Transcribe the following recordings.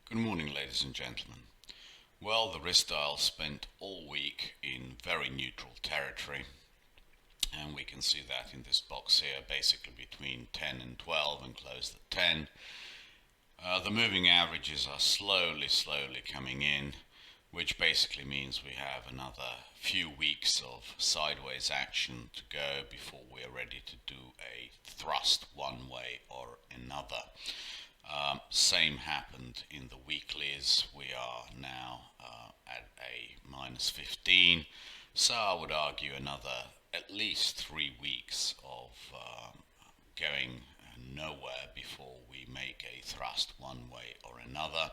Good morning, ladies and gentlemen. Well, the risk dial spent all week in very neutral territory, and we can see that in this box here, basically between 10 and 12 and closed at 10. The moving averages are slowly coming in, which basically means we have another few weeks of sideways action to go before we're ready to do a thrust one way or another. Same happened in the weeklies. We are now at a minus 15. So I would argue another at least 3 weeks of going nowhere before we make a thrust one way or another.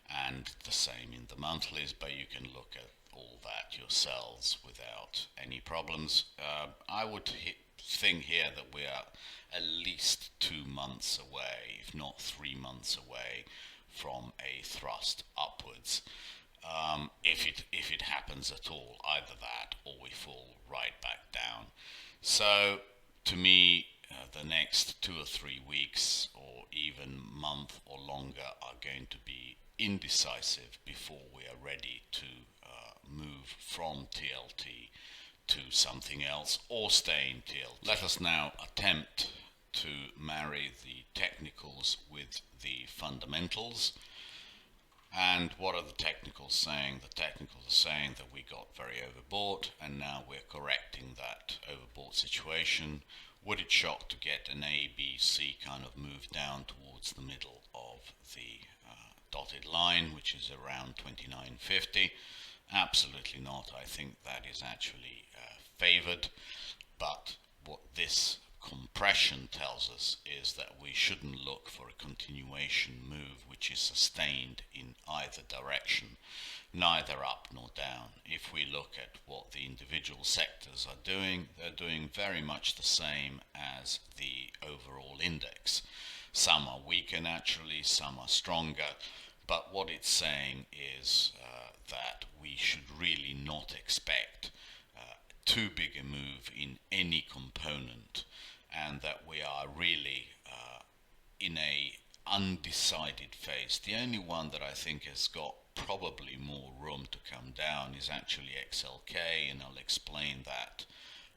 And the same in the monthlies, but you can look at all that yourselves without any problems. I would think here that we are at least 2 months away, if not 3 months away, from a thrust upwards. If it happens at all, either that or we fall right back down. So to me, the next 2 or 3 weeks, or even month or longer, are going to be indecisive before we are ready to move from TLT to something else or stay in TLT. Let us now attempt to marry the technicals with the fundamentals. And what are the technicals saying? The technicals are saying that we got very overbought and now we're correcting that overbought situation. Would it shock to get an A, B, C kind of move down towards the middle of the dotted line, which is around 29.50? Absolutely not. I think that is actually favored. But what this compression tells us is that we shouldn't look for a continuation move which is sustained in either direction, neither up nor down. If we look at what the individual sectors are doing, they're doing very much the same as the overall index. Some are weaker naturally, some are stronger, but what it's saying is that we should really not expect too big a move in any component, and that we are really in a undecided phase. The only one that I think has got probably more room to come down is actually XLK, and I'll explain that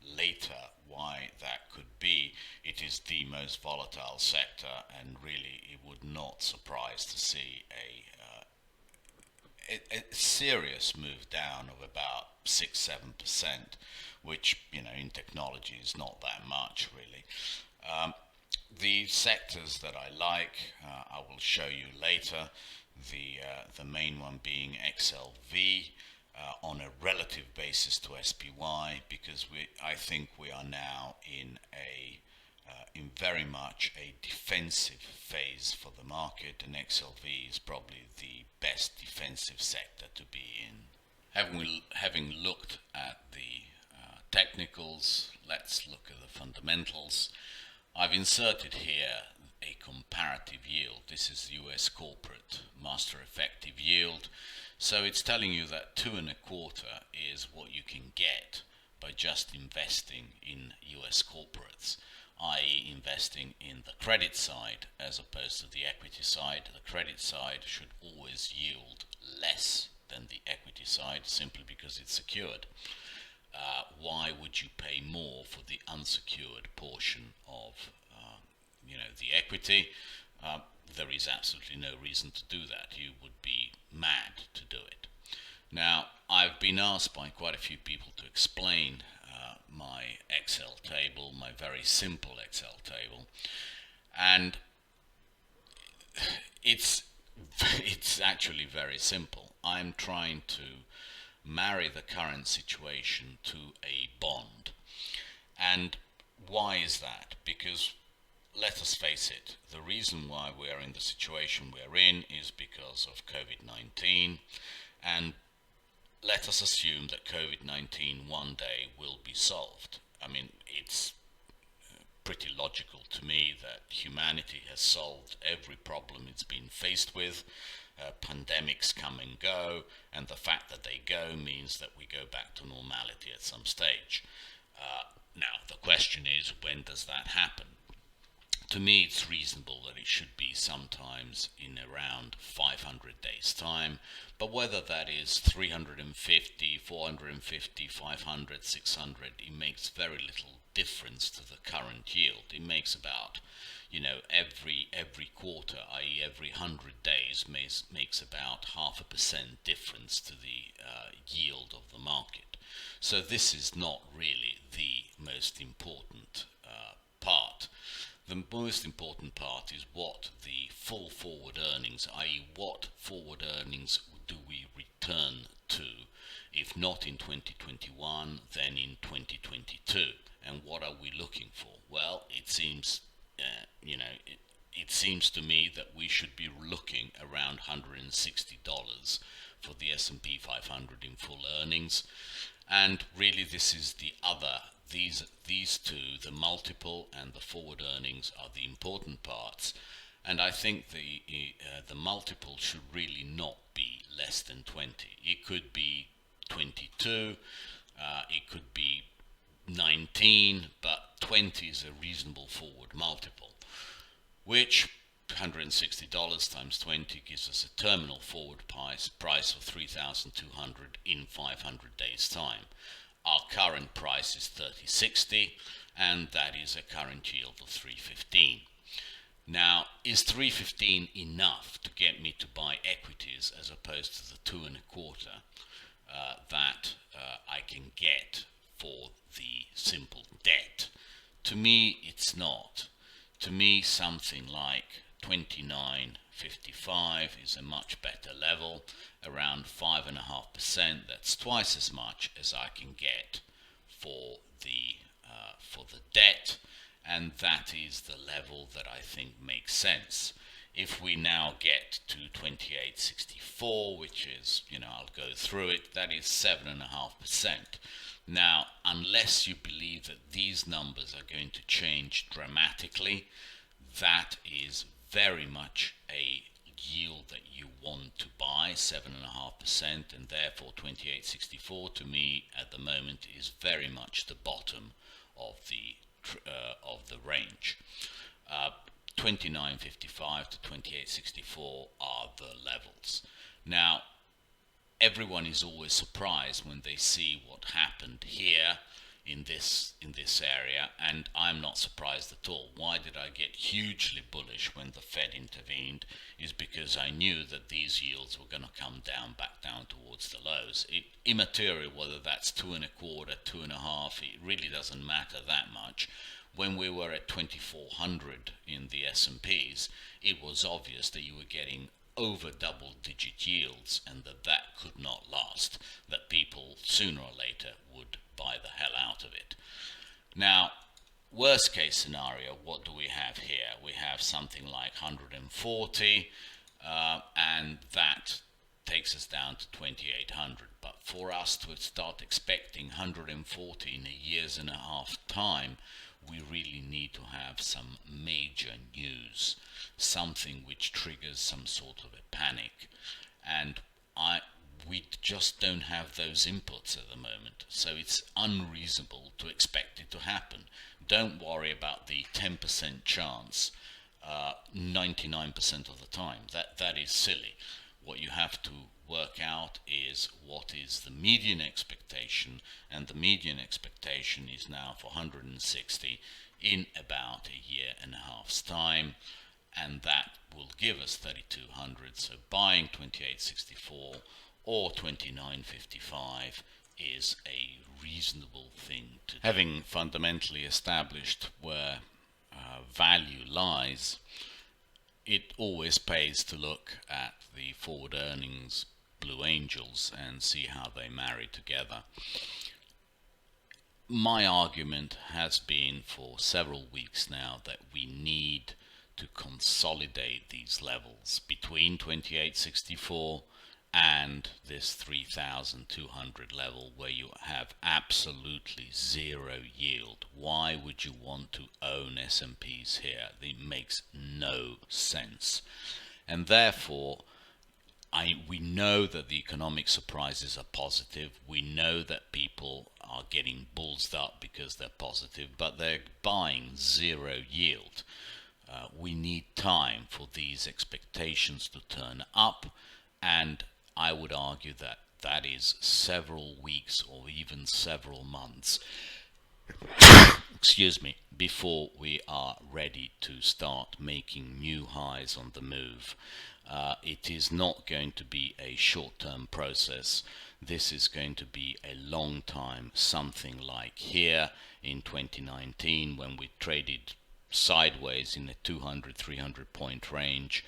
later why that could be. It is the most volatile sector, and really it would not surprise to see a serious move down of about 6-7%, which in technology is not that much really. The sectors that I like, I will show you later. The main one being XLV. On a relative basis to SPY, because I think we are now in very much a defensive phase for the market, and XLV is probably the best defensive sector to be in. Having looked at the technicals, let's look at the fundamentals. I've inserted here a comparative yield. This is the US corporate master effective yield. So it's telling you that 2.25 is what you can get by just investing in US corporates, i.e. investing in the credit side as opposed to the equity side. The credit side should always yield less than the equity side simply because it's secured. Why would you pay more for the unsecured portion of the equity? There is absolutely no reason to do that. You would be mad to do it. Now, I've been asked by quite a few people to explain my Excel table, my very simple Excel table, and it's actually very simple. I'm trying to marry the current situation to a bond. And why is that? Because let us face it, the reason why we are in the situation we're in is because of COVID-19, and let us assume that COVID-19 one day will be solved. I mean, it's pretty logical to me that humanity has solved every problem it's been faced with. Pandemics come and go, and the fact that they go means that we go back to normality at some stage. Now, the question is, when does that happen? To me, it's reasonable that it should be sometimes in around 500 days' time, but whether that is 350, 450, 500, 600, it makes very little difference to the current yield. It makes about, every quarter, i.e. every 100 days, makes about 0.5% difference to the yield of the market. So this is not really the most important part. The most important part is what the full forward earnings, i.e. what forward earnings do we return to, if not in 2021, then in 2022. And what are we looking for? Well, it seems, it seems to me that we should be looking around $160 for the S&P 500 in full earnings. And really this is the other, these two, the multiple and the forward earnings, are the important parts. And I think the multiple should really not be less than 20. It could be 22, it could be 19, but 20 is a reasonable forward multiple, which $160 times 20 gives us a terminal forward price of 3,200 in 500 days time. Our current price is 30.60, and that is a current yield of 3.15. Now, is 3.15 enough to get me to buy equities as opposed to the 2.25 that I can get for the simple debt? To me, it's not. To me, something like 29.55 is a much better level, around 5.5%. That's twice as much as I can get for the debt, and that is the level that I think makes sense. If we now get to 28.64, which is, I'll go through it, that is 7.5%. Now, unless you believe that these numbers are going to change dramatically, that is very much a yield that you want to buy, 7.5%, and therefore 28.64 to me at the moment is very much the bottom of the range. 29.55 to 28.64 are the levels. Now, everyone is always surprised when they see what happened here in this area, and I'm not surprised at all. Why did I get hugely bullish when the Fed intervened? Is because I knew that these yields were going to come back down towards the lows. Immaterial whether that's 2.25, 2.5, it really doesn't matter that much. When we were at 2,400 in the S&Ps, it was obvious that you were getting over double-digit yields, and that could not last, that people sooner or later would buy the hell out of it. Now, worst case scenario, what do we have here? We have something like 140, and that takes us down to 2,800. But for us to start expecting 140 in a year's and a half time, we really need to have some major news, something which triggers some sort of a panic, and we just don't have those inputs at the moment, so it's unreasonable to expect it to happen. Don't worry about the 10% chance 99% of the time. That is silly. What you have to work out is what is the median expectation, and the median expectation is now for 160 in about a year and a half's time, and that will give us 3,200. So buying 28.64 or 29.55 is a reasonable thing to do. Having fundamentally established where value lies, it always pays to look at the forward earnings Blue Angels and see how they marry together. My argument has been for several weeks now that we need to consolidate these levels between 28.64 and this 3,200 level, where you have absolutely zero yield. Why would you want to own S&Ps here? It makes no sense. And therefore, we know that the economic surprises are positive. We know that people are getting bullsed up because they're positive, but they're buying zero yield. We need time for these expectations to turn up, and I would argue that that is several weeks or even several months, excuse me, before we are ready to start making new highs on the move. It is not going to be a short-term process. This is going to be a long time, something like here in 2019 when we traded sideways in a 200-300 point range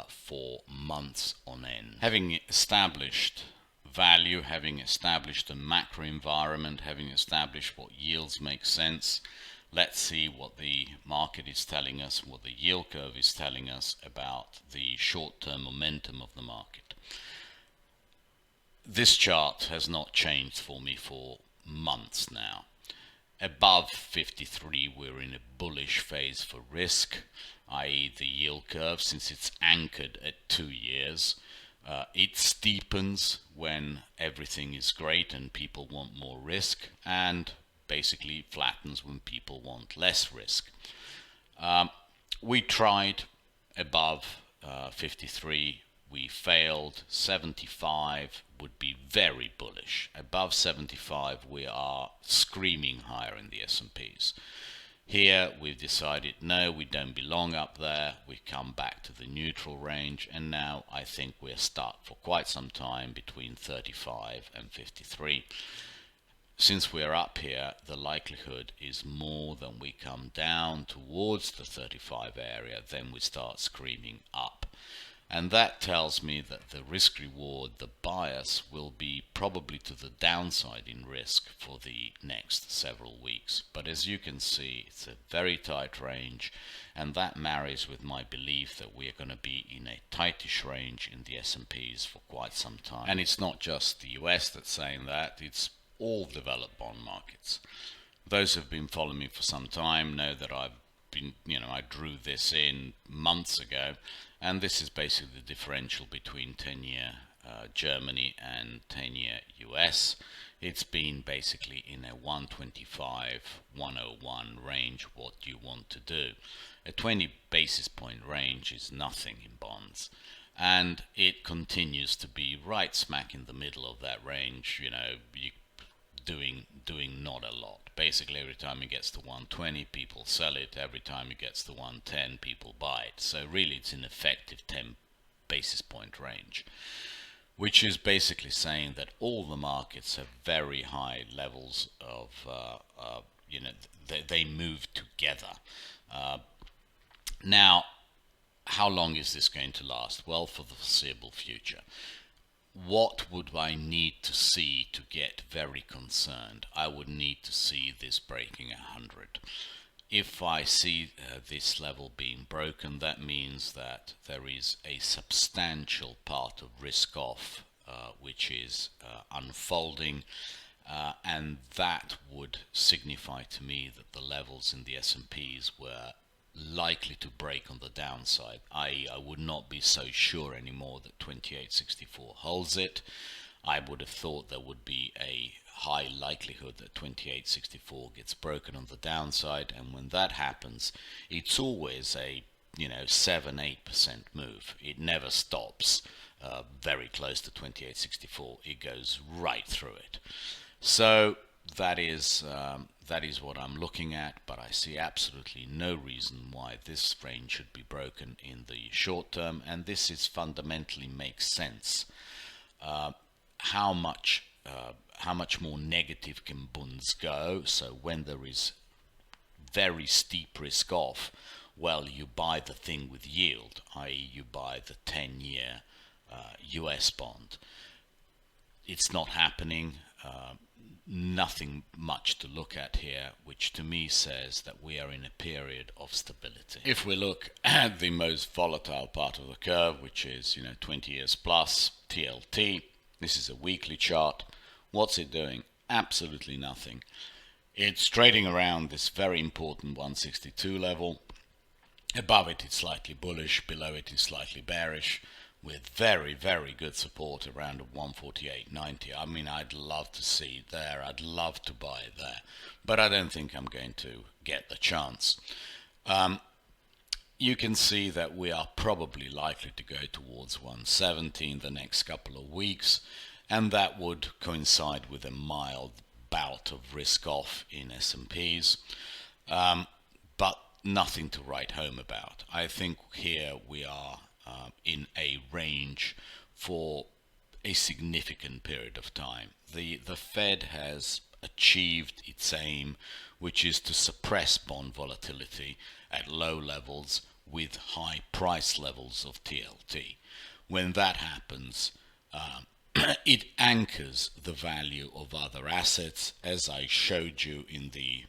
for months on end. Having established value, having established a macro environment, having established what yields make sense, let's see what the market is telling us, what the yield curve is telling us about the short-term momentum of the market. This chart has not changed for me for months now. Above 53, we're in a bullish phase for risk, i.e. the yield curve, since it's anchored at 2 years. It steepens when everything is great and people want more risk, and basically flattens when people want less risk. We tried above 53, we failed. 75 would be very bullish. Above 75 we are screaming higher in the S&Ps. Here we've decided no, we don't belong up there. We come back to the neutral range, and now I think we're stuck for quite some time between 35 and 53. Since we're up here, the likelihood is more than we come down towards the 35 area, then we start screaming up. And that tells me that the risk reward, the bias, will be probably to the downside in risk for the next several weeks. But as you can see, it's a very tight range, and that marries with my belief that we are going to be in a tightish range in the S&Ps for quite some time. And it's not just the US that's saying that, it's all developed bond markets. Those who have been following me for some time know that I drew this in months ago, and this is basically the differential between 10-year Germany and 10-year US. It's been basically in a 125, 101 range. What do you want to do? A 20 basis point range is nothing in bonds, and it continues to be right smack in the middle of that range. Doing not a lot. Basically, every time it gets to 120, people sell it. Every time it gets to 110, people buy it. So really, it's an effective 10 basis point range, which is basically saying that all the markets have very high levels of, they move together. Now, how long is this going to last? Well, for the foreseeable future. What would I need to see to get very concerned? I would need to see this breaking 100. If I see this level being broken, that means that there is a substantial part of risk off which is unfolding, and that would signify to me that the levels in the S&Ps were likely to break on the downside, i.e. I would not be so sure anymore that 2864 holds it. I would have thought there would be a high likelihood that 2864 gets broken on the downside, and when that happens, it's always a 7-8% move. It never stops very close to 2864. It goes right through it. So that is what I'm looking at, but I see absolutely no reason why this range should be broken in the short term, and this is fundamentally makes sense. How much more negative can bonds go? So when there is very steep risk off, well, you buy the thing with yield, i.e. you buy the 10-year US bond. It's not happening. Nothing much to look at here, which to me says that we are in a period of stability. If we look at the most volatile part of the curve, which is 20 years plus, TLT, this is a weekly chart. What's it doing? Absolutely nothing. It's trading around this very important 162 level. Above it it's slightly bullish, below it is slightly bearish, with very, very good support around 148.90. I mean, I'd love to see it there. I'd love to buy it there, but I don't think I'm going to get the chance. you can see that we are probably likely to go towards 170 in the next couple of weeks, and that would coincide with a mild bout of risk off in S&Ps, but nothing to write home about. I think here we are in a range for a significant period of time. The Fed has achieved its aim, which is to suppress bond volatility at low levels with high price levels of TLT. When that happens, it anchors the value of other assets, as I showed you in the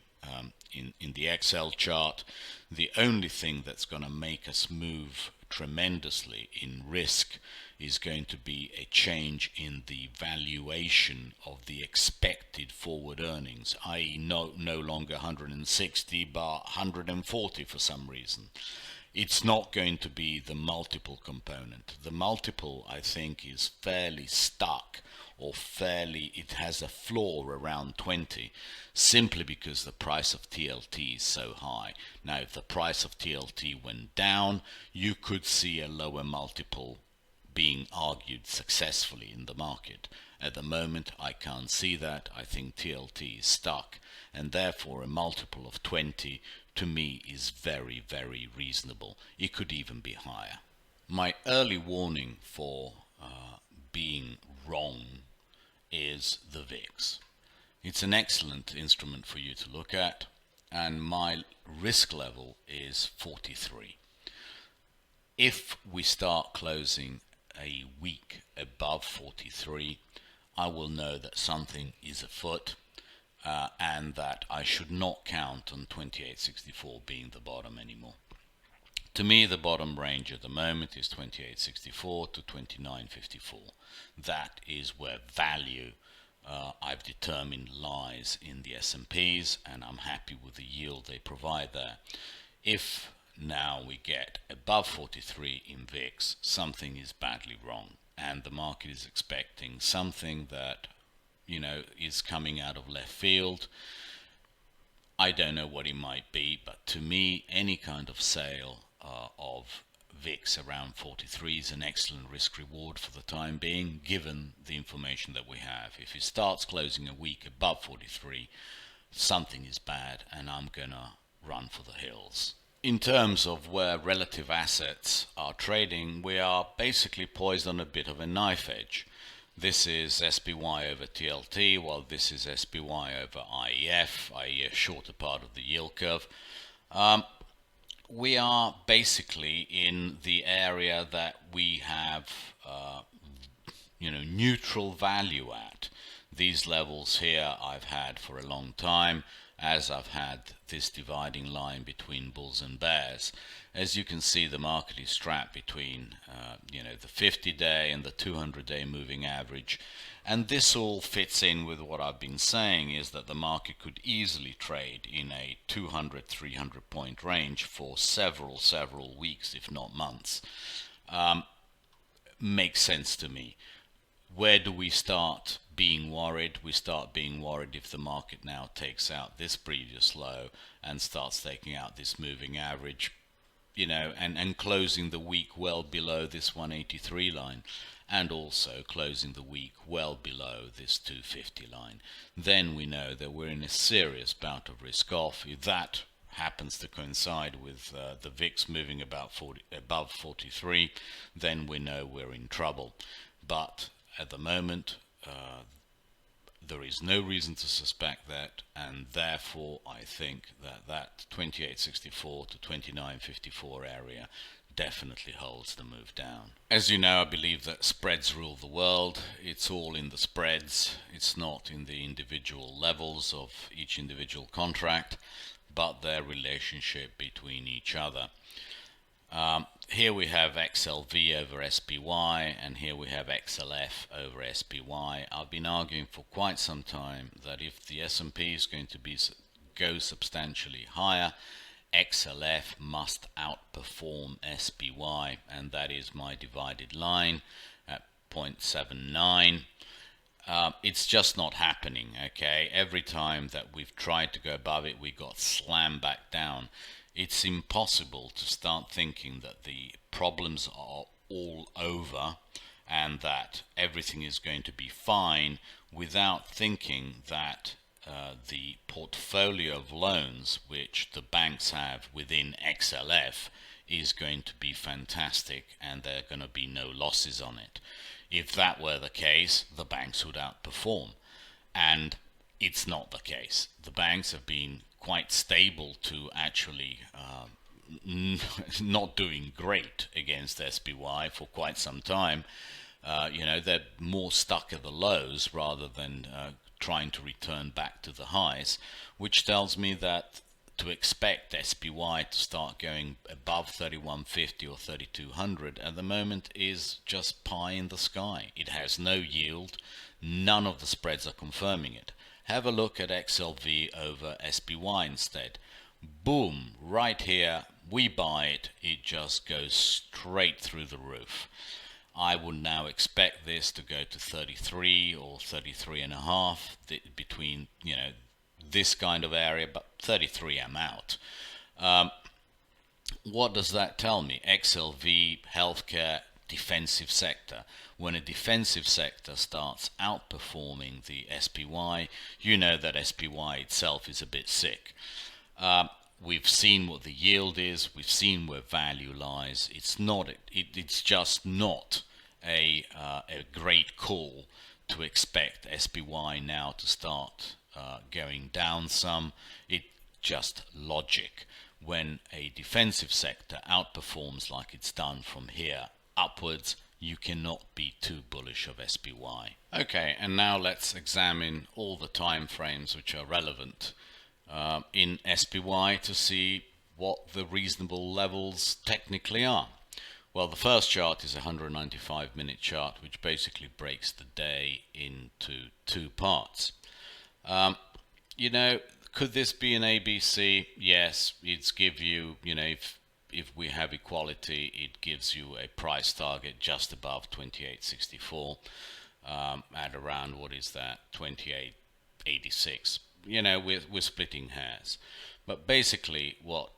in the Excel chart. The only thing that's going to make us move tremendously in risk is going to be a change in the valuation of the expected forward earnings, i.e. no longer 160 but 140 for some reason. It's not going to be the multiple component. The multiple, I think, is fairly stuck, or it has a floor around 20, simply because the price of TLT is so high. Now, if the price of TLT went down, you could see a lower multiple being argued successfully in the market. At the moment, I can't see that. I think TLT is stuck, and therefore a multiple of 20 to me is very, very reasonable. It could even be higher. My early warning for being wrong is the VIX. It's an excellent instrument for you to look at, and my risk level is 43. If we start closing a week above 43, I will know that something is afoot, and that I should not count on 2864 being the bottom anymore. To me, the bottom range at the moment is 2864 to 2954. That is where value I've determined lies in the S&Ps, and I'm happy with the yield they provide there. If now we get above 43 in VIX, something is badly wrong, and the market is expecting something that, is coming out of left field. I don't know what it might be, but to me, any kind of sale of VIX around 43 is an excellent risk reward for the time being, given the information that we have. If it starts closing a week above 43, something is bad, and I'm gonna run for the hills. In terms of where relative assets are trading, we are basically poised on a bit of a knife edge. This is SPY over TLT, while this is SPY over IEF, i.e. a shorter part of the yield curve. We are basically in the area that we have neutral value at. These levels here I've had for a long time, as I've had this dividing line between bulls and bears. As you can see, the market is strapped between the 50-day and the 200-day moving average, and this all fits in with what I've been saying, is that the market could easily trade in a 200-300 point range for several weeks, if not months. Makes sense to me. Where do we start being worried? We start being worried if the market now takes out this previous low and starts taking out this moving average, and closing the week well below this 183 line, and also closing the week well below this 250 line. Then we know that we're in a serious bout of risk off. If that happens to coincide with the VIX moving above 43, then we know we're in trouble. But at the moment, there is no reason to suspect that, and therefore I think that 2864 to 2954 area definitely holds the move down. As you know, I believe that spreads rule the world. It's all in the spreads. It's not in the individual levels of each individual contract, but their relationship between each other. Here we have XLV over SPY, and here we have XLF over SPY. I've been arguing for quite some time that if the S&P is going to go substantially higher, XLF must outperform SPY, and that is my divided line at 0.79. It's just not happening, okay? Every time that we've tried to go above it, we got slammed back down. it's impossible to start thinking that the problems are all over and that everything is going to be fine without thinking that the portfolio of loans which the banks have within XLF is going to be fantastic and there are going to be no losses on it. If that were the case, the banks would outperform. And it's not the case. The banks have been quite stable to actually not doing great against SPY for quite some time. They're more stuck at the lows rather than trying to return back to the highs, which tells me that to expect SPY to start going above 3150 or 3200 at the moment is just pie in the sky. It has no yield. None of the spreads are confirming it. Have a look at XLV over SPY instead. Boom, right here, we buy it. It just goes straight through the roof. I would now expect this to go to 33 or 33 and a half between, this kind of area, but 33 I'm out. What does that tell me? XLV, healthcare, defensive sector. When a defensive sector starts outperforming the SPY, you know that SPY itself is a bit sick. We've seen what the yield is. We've seen where value lies. It's just not a great call to expect SPY now to start going down some. It's just logic. When a defensive sector outperforms like it's done from here upwards, you cannot be too bullish of SPY. Okay, and now let's examine all the time frames which are relevant in SPY to see what the reasonable levels technically are. Well, the first chart is a 195-minute chart, which basically breaks the day into two parts. Could this be an ABC? Yes, it's give you, if we have equality, it gives you a price target just above 28.64 at around, what is that, 28.86. We're splitting hairs. But basically what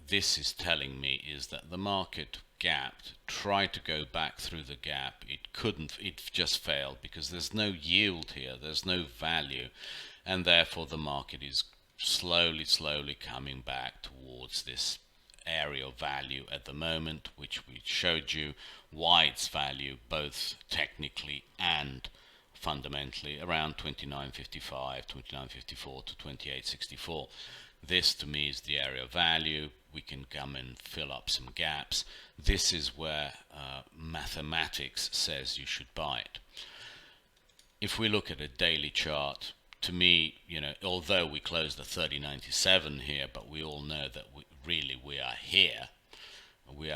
this is telling me is that the market gapped, tried to go back through the gap. It couldn't, it just failed because there's no yield here, there's no value, and therefore the market is slowly coming back towards this area of value at the moment, which we showed you why its value both technically and fundamentally around 29.55, 29.54 to 28.64. This to me is the area of value. We can come and fill up some gaps. This is where mathematics says you should buy it. If we look at a daily chart, to me, although we closed at 30.97 here, but we all know that we are here. We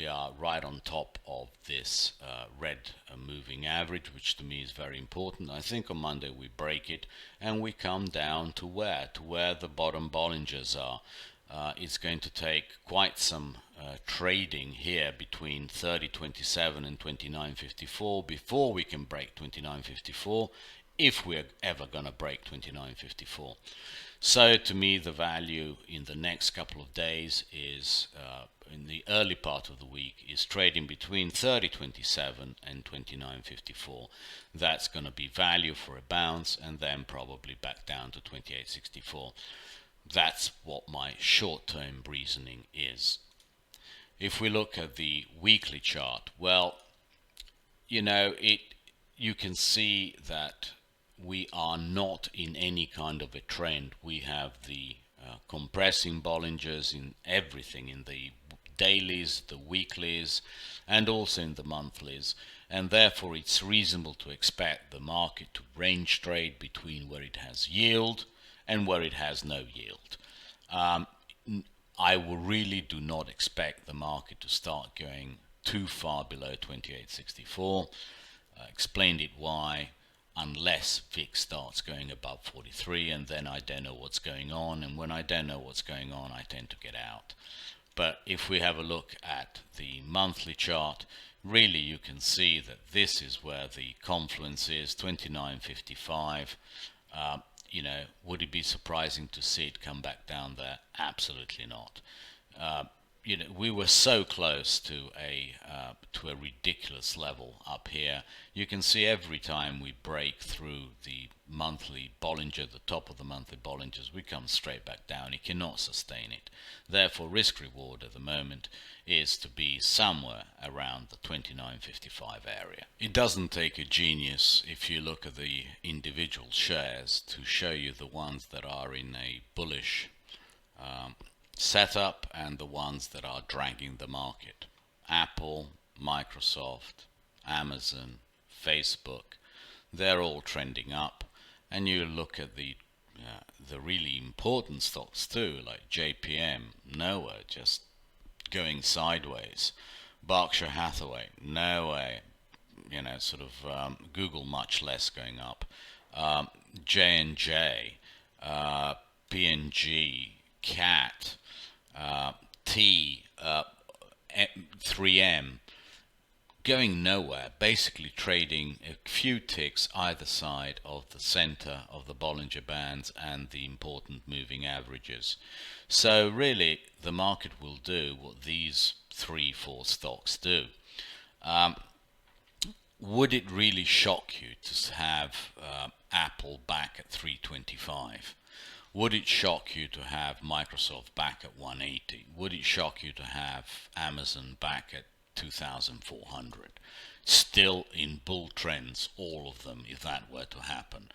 are right on top of this red moving average, which to me is very important. I think on Monday we break it and we come down to where the bottom Bollingers are. It's going to take quite some trading here between 30.27 and 29.54 before we can break 29.54, if we're ever going to break 29.54. So to me the value in the next couple of days is in the early part of the week is trading between 30.27 and 29.54. That's going to be value for a bounce and then probably back down to 28.64. That's what my short-term reasoning is. If we look at the weekly chart, well, you can see that we are not in any kind of a trend. We have the compressing Bollingers in everything, in the dailies, the weeklies, and also in the monthlies, and therefore it's reasonable to expect the market to range trade between where it has yield and where it has no yield. I really do not expect the market to start going too far below 28.64. Explained it why. Unless VIX starts going above 43, and then I don't know what's going on, and when I don't know what's going on I tend to get out. But if we have a look at the monthly chart, really you can see that this is where the confluence is, 29.55. Would it be surprising to see it come back down there? Absolutely not. We were so close to a ridiculous level up here. You can see every time we break through the monthly Bollinger, the top of the monthly Bollingers, we come straight back down. You cannot sustain it. Therefore, risk reward at the moment is to be somewhere around the 29.55 area. It doesn't take a genius if you look at the individual shares to show you the ones that are in a bullish setup and the ones that are dragging the market. Apple, Microsoft, Amazon, Facebook, they're all trending up. And you look at the really important stocks too, like JPM, nowhere, just going sideways. Berkshire Hathaway, no way, Google much less going up. J&J, P&G, CAT, T, 3M, going nowhere, basically trading a few ticks either side of the center of the Bollinger Bands and the important moving averages. So really the market will do what these 3-4 stocks do. Would it really shock you to have Apple back at 325? Would it shock you to have Microsoft back at 180? Would it shock you to have Amazon back at 2,400? Still in bull trends, all of them, if that were to happen.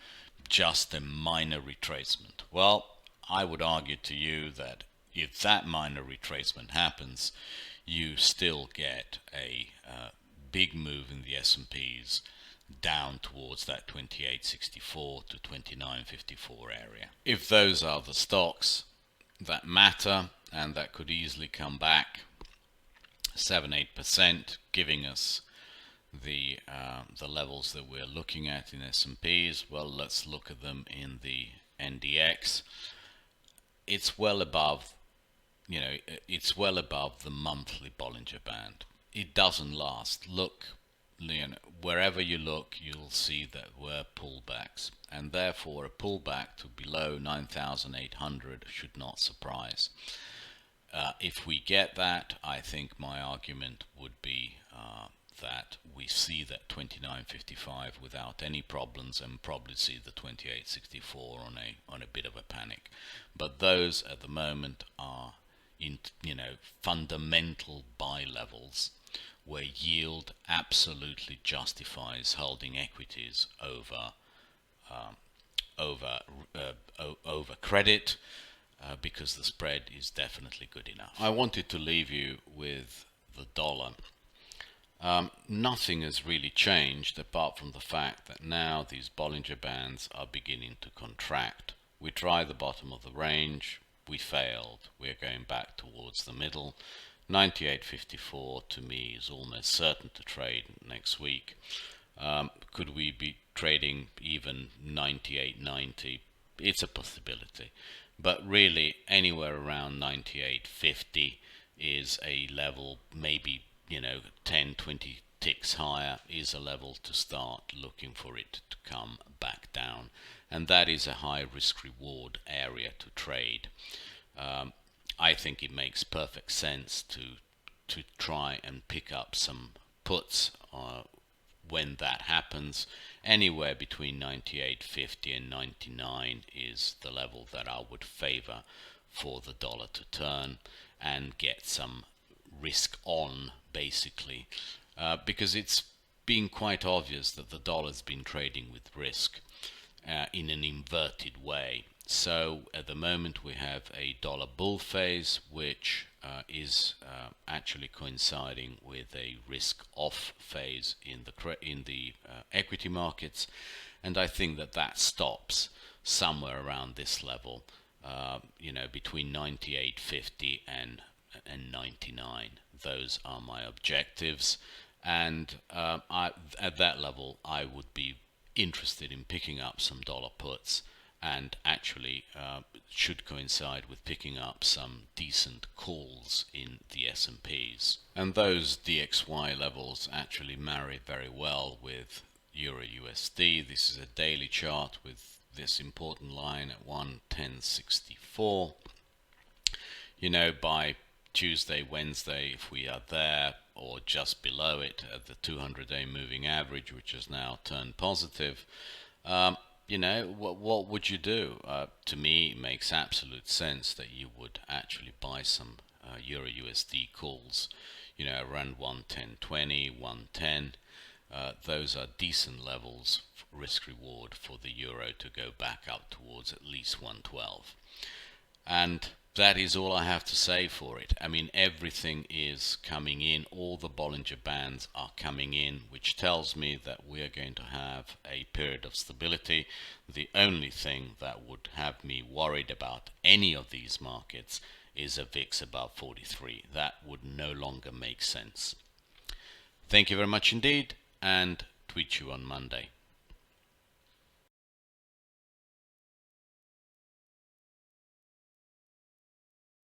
Just a minor retracement. Well, I would argue to you that if that minor retracement happens, you still get a big move in the S&Ps down towards that 28.64 to 29.54 area. If those are the stocks that matter and that could easily come back 7-8%, giving us the levels that we're looking at in S&Ps, well, let's look at them in the NDX. It's well above, it's well above the monthly Bollinger Band. It doesn't last. Look, wherever you look, you'll see that we're pullbacks, and therefore a pullback to below 9,800 should not surprise. If we get that, I think my argument would be that we see that 29.55 without any problems, and probably see the 28.64 on a bit of a panic. But those at the moment are in fundamental buy levers where yield absolutely justifies holding equities over credit, because the spread is definitely good enough. I wanted to leave you with the dollar. Nothing has really changed apart from the fact that now these Bollinger Bands are beginning to contract. We tried the bottom of the range, we failed. We're going back towards the middle. 98.54 to me is almost certain to trade next week. Could we be trading even 98.90? It's a possibility, but really anywhere around 98.50 is a level, maybe 10-20 ticks higher is a level to start looking for it to come back down, and that is a high risk reward area to trade. I think it makes perfect sense to try and pick up some puts when that happens. Anywhere between 98.50 and 99 is the level that I would favor for the dollar to turn and get some risk on, basically, because it's been quite obvious that the dollar's been trading with risk in an inverted way. So at the moment we have a dollar bull phase, which is actually coinciding with a risk off phase in the equity markets, and I think that stops somewhere around this level, between 98.50 and 99. Those are my objectives, and at that level I would be interested in picking up some dollar puts, and actually should coincide with picking up some decent calls in the S&Ps. And those DXY levels actually marry very well with Euro USD. This is a daily chart with this important line at 110.64. By Tuesday, Wednesday, if we are there or just below it at the 200-day moving average, which has now turned positive, what would you do? To me, it makes absolute sense that you would actually buy some Euro USD calls, around 110.20, 110. Those are decent levels, risk reward for the euro to go back up towards at least 112. And that is all I have to say for it. I mean, everything is coming in, all the Bollinger Bands are coming in, which tells me that we are going to have a period of stability. The only thing that would have me worried about any of these markets is a VIX above 43. That would no longer make sense. Thank you very much indeed, and tweet you on Monday.